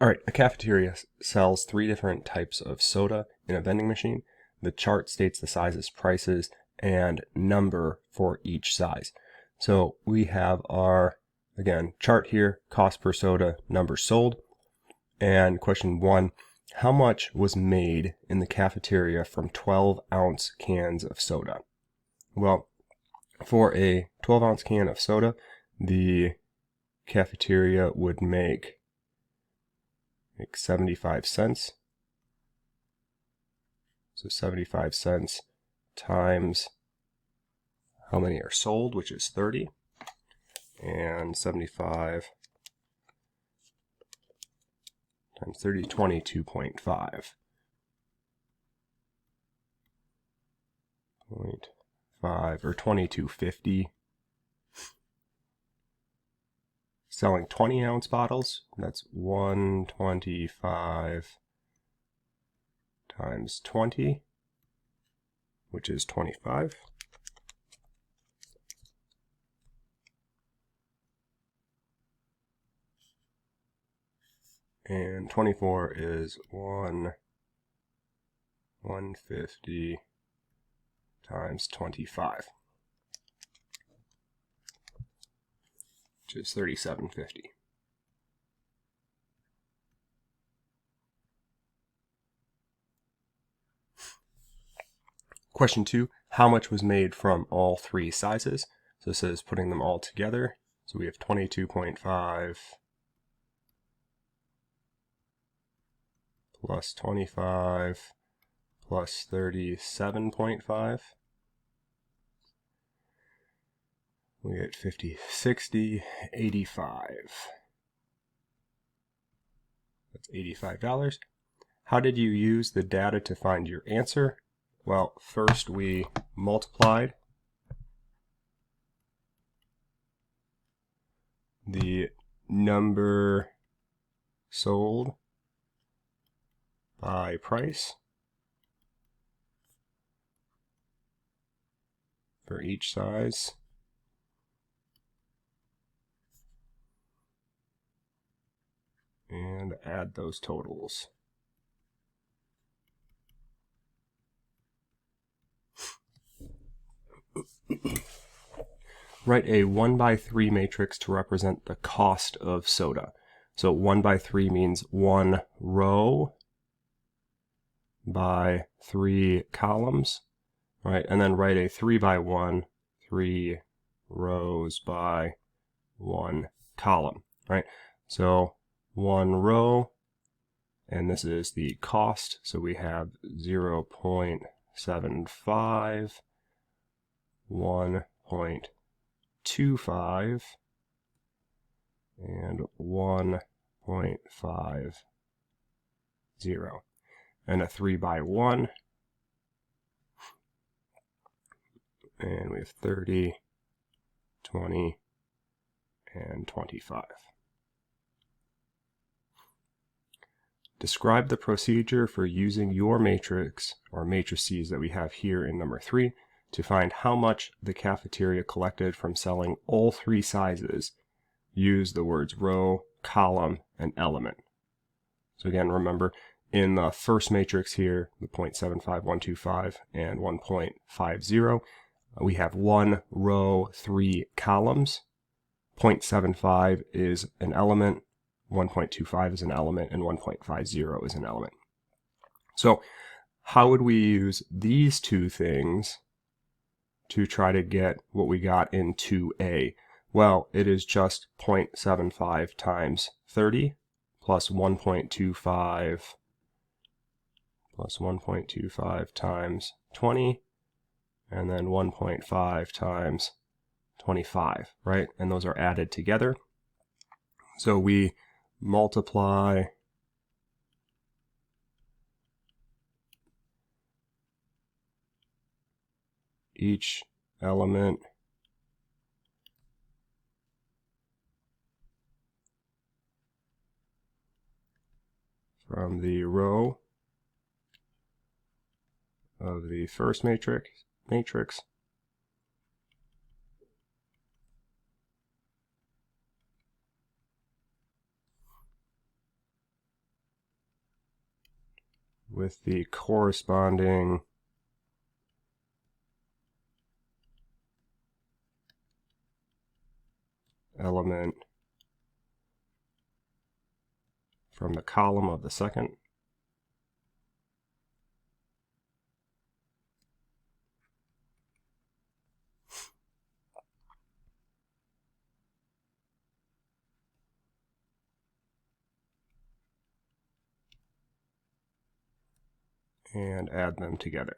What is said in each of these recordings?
All right, a cafeteria sells three different types of soda in a vending machine. The chart states the sizes, prices, and number for each size. So we have our, again, chart here, cost per soda, number sold. And question one, how much was made in the cafeteria from 12-ounce cans of soda? Well, for a 12-ounce can of soda, the cafeteria would make 75 cents. So 75 cents times how many are sold, which is 30. And 75 times 30, 22.5. 0.5 or 22.50. Selling 20-ounce bottles, that's 125 times 20, which is 25. And 24 is 150 times 25, which is 37.50. Question two, how much was made from all three sizes? So this is putting them all together. So we have 22.5 plus 25 plus 37.5. We get 50, 60, 85. That's $85. How did you use the data to find your answer? Well, first we multiplied the number sold by price for each size. And add those totals. Write a 1x3 matrix to represent the cost of soda. So 1x3 means one row by 3 columns, right? And then write a 3x1, 3 rows by 1 column, right? So 1 row, and this is the cost. So we have 0.75, 1.25, and 1.50. And a 3x1. And we have 30, 20, and 25. Describe the procedure for using your matrix or matrices that we have here in number 3 to find how much the cafeteria collected from selling all three sizes. Use the words row, column, and element. So again, remember, in the first matrix here, the 0.75, 125, and 1.50, we have 1 row, 3 columns. 0.75 is an element, 1.25 is an element, and 1.50 is an element. So how would we use these two things to try to get what we got in 2a? Well, it is just 0.75 times 30 plus 1.25 plus 1.25 times 20, and then 1.5 times 25, right? And those are added together. So we multiply each element from the row of the first matrix with the corresponding element from the column of the second. And add them together.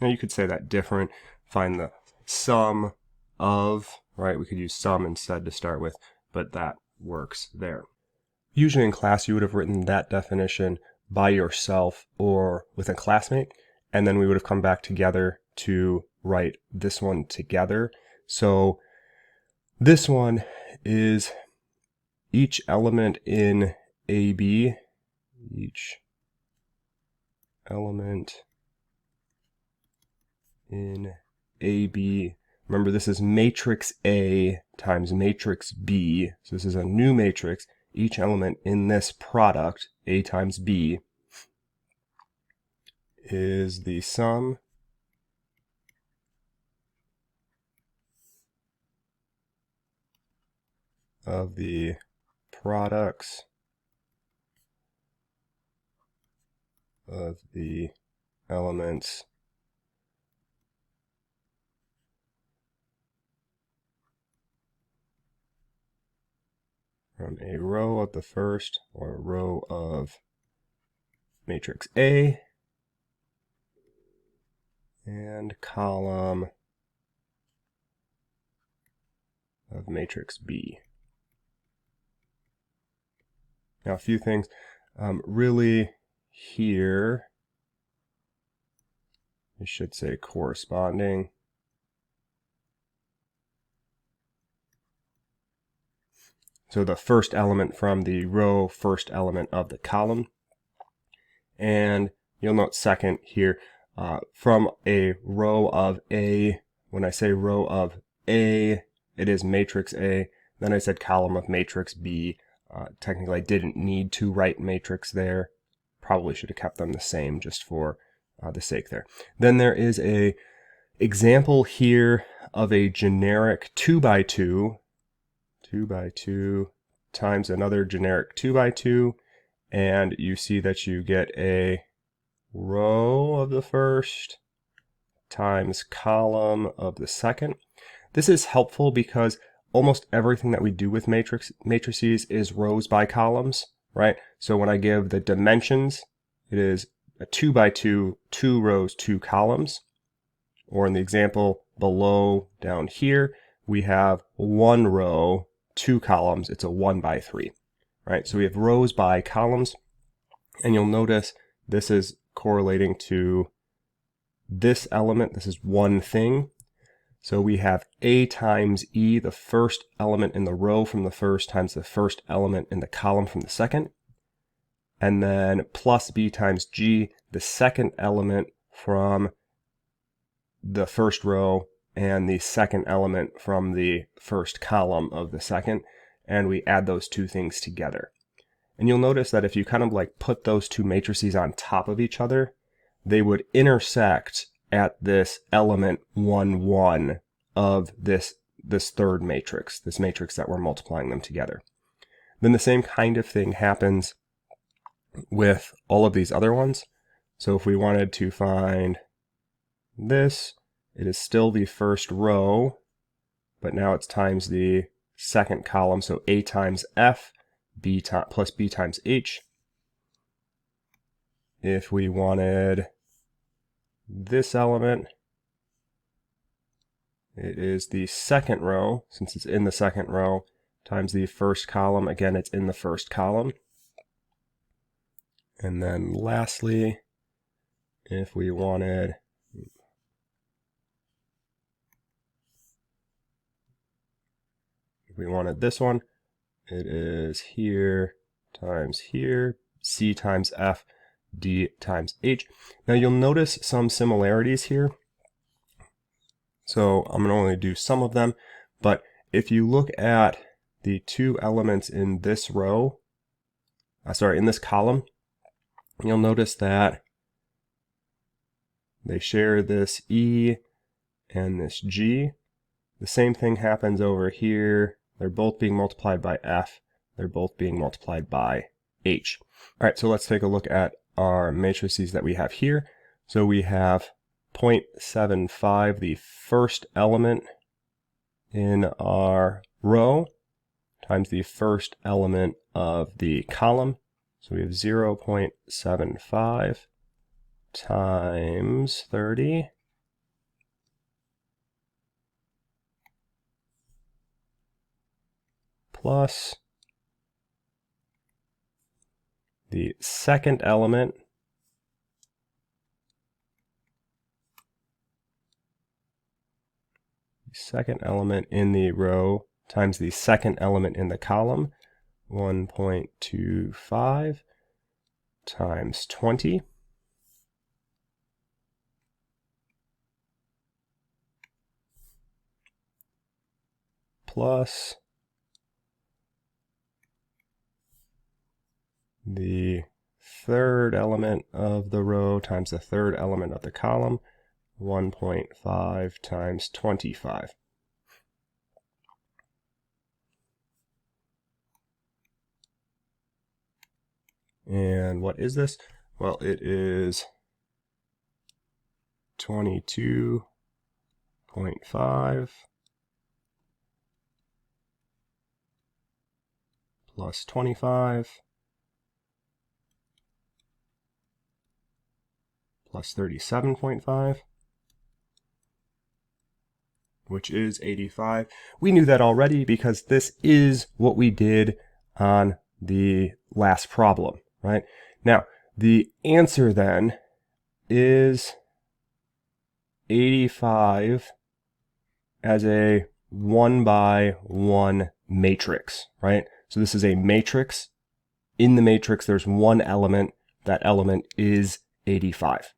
Now you could say that different, find the sum of, right? We could use sum instead to start with, but that works there. Usually in class you would have written that definition by yourself or with a classmate, and then we would have come back together to write this one together. So this one is each element in AB, each element in AB. Remember, this is matrix A times matrix B. So this is a new matrix. Each element in this product, A times B, is the sum of the products of the elements from a row of the first or a row of matrix A and column of matrix B. Now a few things. Really here, we should say corresponding. So the first element from the row, first element of the column. And you'll note second here, from a row of A, when I say row of A, it is matrix A. Then I said column of matrix B. Technically I didn't need to write matrix there. Probably should have kept them the same just for the sake there. Then there is a example here of a generic 2x2, 2x2 times another generic 2x2, and you see that you get a row of the first times column of the second. This is helpful because almost everything that we do with matrices is rows by columns, right? So when I give the dimensions, it is a 2x2, 2 rows, 2 columns. Or in the example below down here, we have 1 row, 2 columns. It's a 1x3, right? So we have rows by columns, and you'll notice this is correlating to this element. This is one thing. So we have A times E, the first element in the row from the first, times the first element in the column from the second. And then plus B times G, the second element from the first row and the second element from the first column of the second. And we add those two things together. And you'll notice that if you kind of like put those two matrices on top of each other, they would intersect at this element 1, 1 of this third matrix, this matrix that we're multiplying them together. Then the same kind of thing happens with all of these other ones. So if we wanted to find this, it is still the first row, but now it's times the second column. So A times F, B plus B times H. If we wanted this element, it is the second row, since it's in the second row, times the first column. Again, it's in the first column. And then lastly, if we wanted this one, it is here times here, C times F, D times H. Now you'll notice some similarities here. So I'm going to only do some of them, but if you look at the two elements in this row, in this column, you'll notice that they share this E and this G. The same thing happens over here. They're both being multiplied by F. They're both being multiplied by H. All right, so let's take a look at our matrices that we have here. So we have 0.75, the first element in our row, times the first element of the column. So we have 0.75 times 30 plus the second element in the row times the second element in the column, 1.25 times 20 plus the third element of the row times the third element of the column, 1.5 times 25. And what is this? Well, it is 22.5 plus 25 plus 37.5, which is 85. We knew that already because this is what we did on the last problem, right? Now, the answer then is 85 as a 1-by-1 matrix, right? So this is a matrix. In the matrix, there's one element. That element is 85.